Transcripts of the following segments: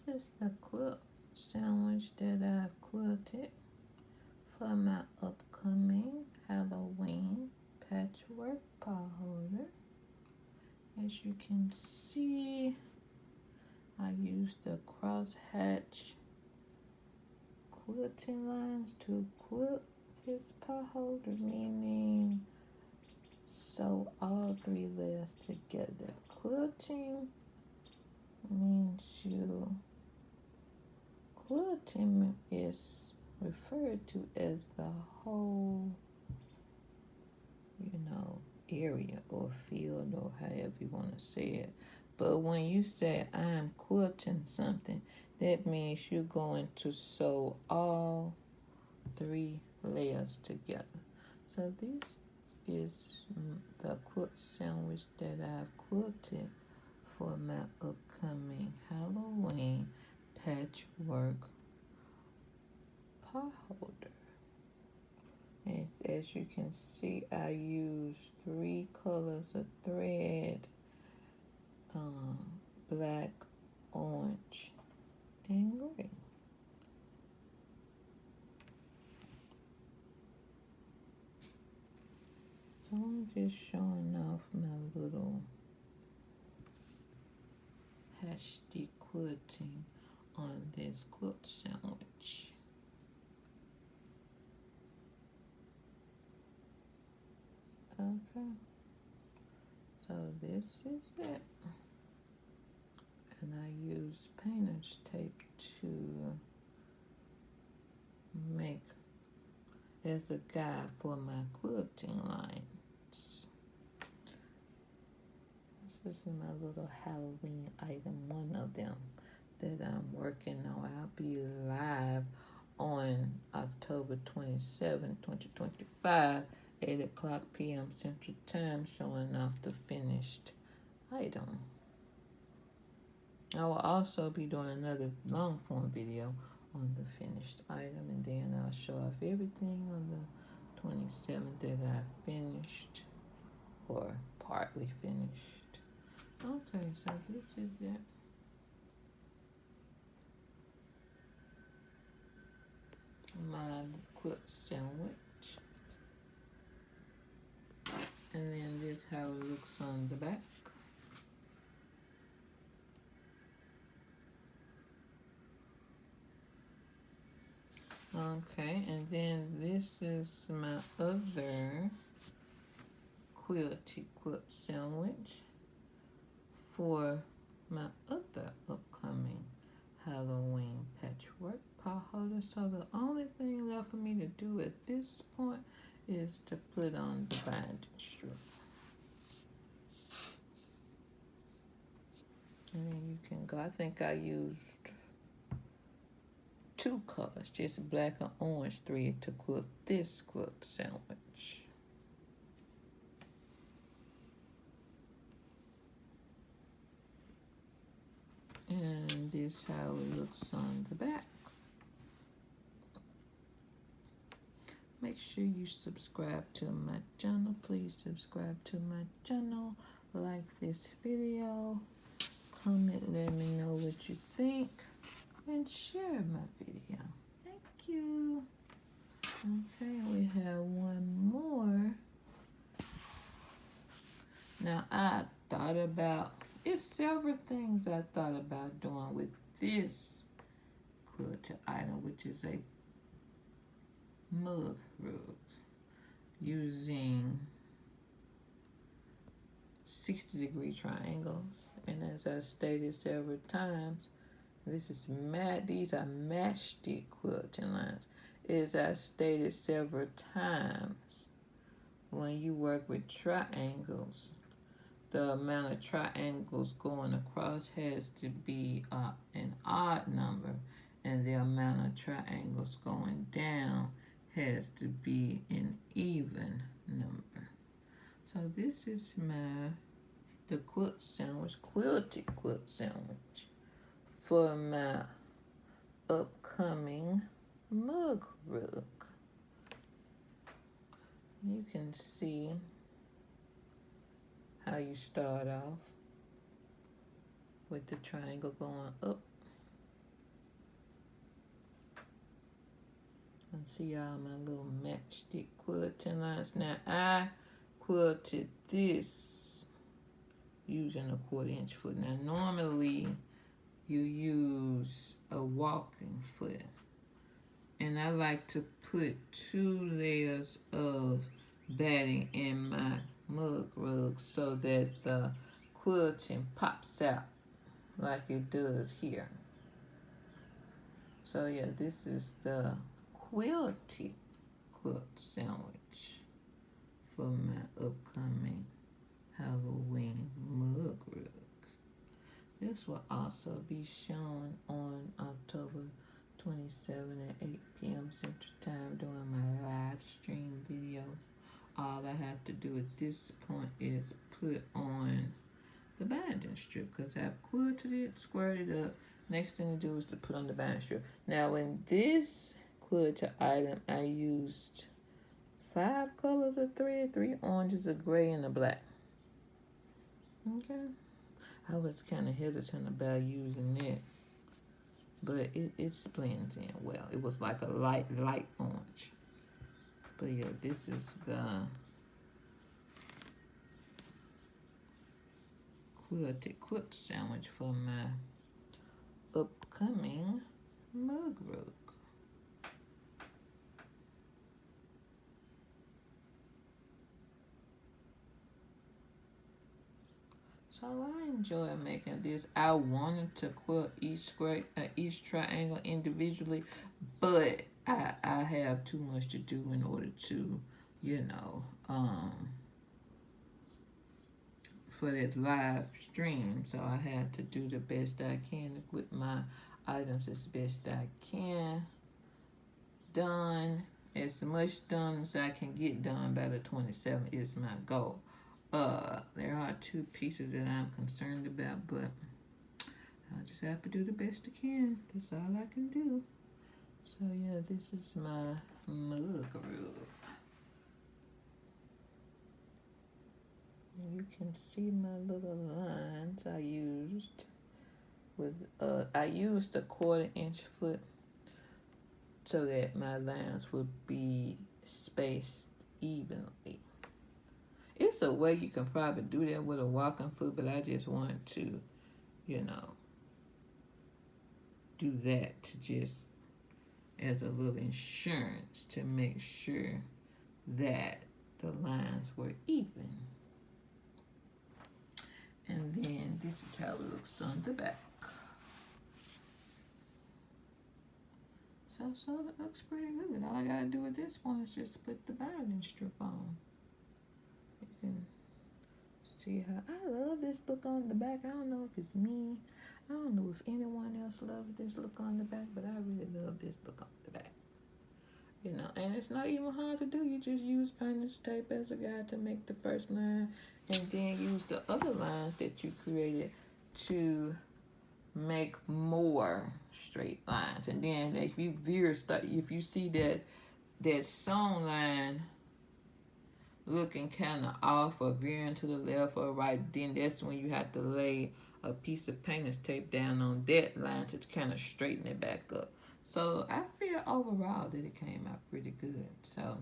is the quilt sandwich that I've quilted for my upcoming Halloween patchwork paw holder. As you can see, I used the crosshatch quilting lines to quilt this paw holder, meaning sew all three layers together. Quilting means quilting is referred to as the whole, area or field or however you want to say it. But when you say I'm quilting something, that means you're going to sew all three layers together. So this is the quilt sandwich that I've quilted for my upcoming Halloween patchwork paw holder. And as you can see, I used three colors of thread, black, orange, and gray. So I'm just showing off my little hasty quilting on this quilt sandwich. Okay, so this is it. And I use painter's tape to make as a guide for my quilting lines. This is my little Halloween item, one of them that I'm working on. I'll be live on October 27, 2025, 8 o'clock p.m. Central Time, showing off the finished item. I will also be doing another long form video on the finished item, and then I'll show off everything on the 27th that I finished or partly finished. Okay, so this is it. My quilt sandwich. And then this is how it looks on the back. Okay, and then this is my other Quilted Quilt sandwich for my other upcoming Halloween patchwork paw holder. So the only thing left for me to do at this point is to put on the binding strip. And then you can go, I think I used two colors, just black and orange thread to quilt this quilt sandwich. And this is how it looks on the back. Make sure you subscribe to my channel. Please subscribe to my channel. Like this video. Comment, let me know what you think. And share my video. Thank you. Okay, we have one more. Now, I thought about, it's several things I thought about doing with this quilted item, which is a mug rug, using 60-degree triangles. And as I stated several times, these are matchstick quilting lines. As I stated several times, when you work with triangles, the amount of triangles going across has to be an odd number, and the amount of triangles going down has to be an even number. So this is the quilt sandwich, quilted quilt sandwich for my upcoming mug rug. You can see how you start off with the triangle going up, See all my little matchstick quilting lines. Now I quilted this using a 1/4 inch foot. Now normally you use a walking foot, and I like to put 2 layers of batting in my mug rug so that the quilting pops out like it does here. So yeah, this is the Quilted Quilt sandwich for my upcoming Halloween mug rug. This will also be shown on October 27 at 8 p.m. Central Time during my live stream video. All I have to do at this point is put on the binding strip because I've quilted it, squared it up. Next thing to do is to put on the binding strip. Now in this quilted item, I used 5 colors of thread, 3 oranges, a gray, and a black. Okay. I was kind of hesitant about using it, but it blends in well. It was like a light orange. But yeah, this is the Quilted Quilt sandwich for my upcoming mug rug. So I enjoy making this. I wanted to quilt each triangle individually, but I have too much to do in order to, for that live stream. So I had to do the best I can with my items as best I can. Done as much done as I can get done by the 27th is my goal. There are 2 pieces that I'm concerned about, but I just have to do the best I can. That's all I can do. So yeah, this is my mug rug. And you can see my little lines I used with I used a 1/4 inch foot so that my lines would be spaced evenly. It's a way you can probably do that with a walking foot, but I just wanted to, do that to just as a little insurance to make sure that the lines were even. And then this is how it looks on the back. So it looks pretty good. All I gotta do with this one is just put the binding strip on. You can see how I love this look on the back. I don't know if it's me. I don't know if anyone else loves this look on the back, but I really love this look on the back. And it's not even hard to do. You just use painter's tape as a guide to make the first line, and then use the other lines that you created to make more straight lines. And then if you see that sewn line looking kind of off or veering to the left or right, then that's when you have to lay a piece of painter's tape down on that line to kind of straighten it back up. So I feel overall that it came out pretty good. So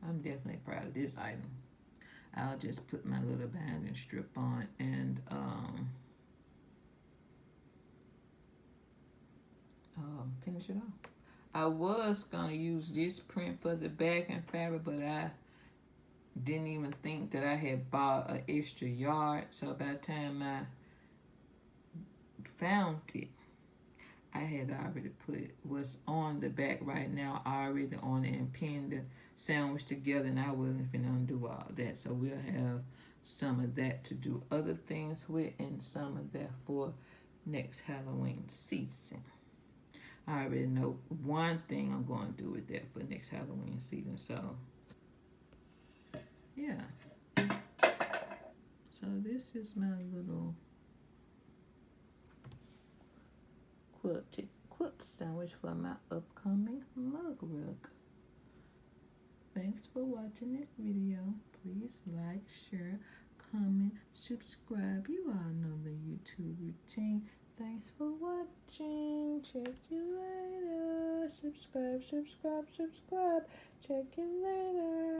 I'm definitely proud of this item. I'll just put my little binding strip on and finish it off. I was gonna use this print for the backing fabric, but I didn't even think that I had bought an extra yard. So by the time I found it, I had already put what's on the back right now already on it and pinned the sandwich together, and I wasn't finna undo all that. So we'll have some of that to do other things with and some of that for next Halloween season. I already know one thing I'm going to do with that for next Halloween season. So yeah. So this is my little Quilted Quilt sandwich for my upcoming mug rug. Thanks for watching this video. Please like, share, comment, subscribe. You all know the YouTube routine. Thanks for watching. Check you later. subscribe. Check in later.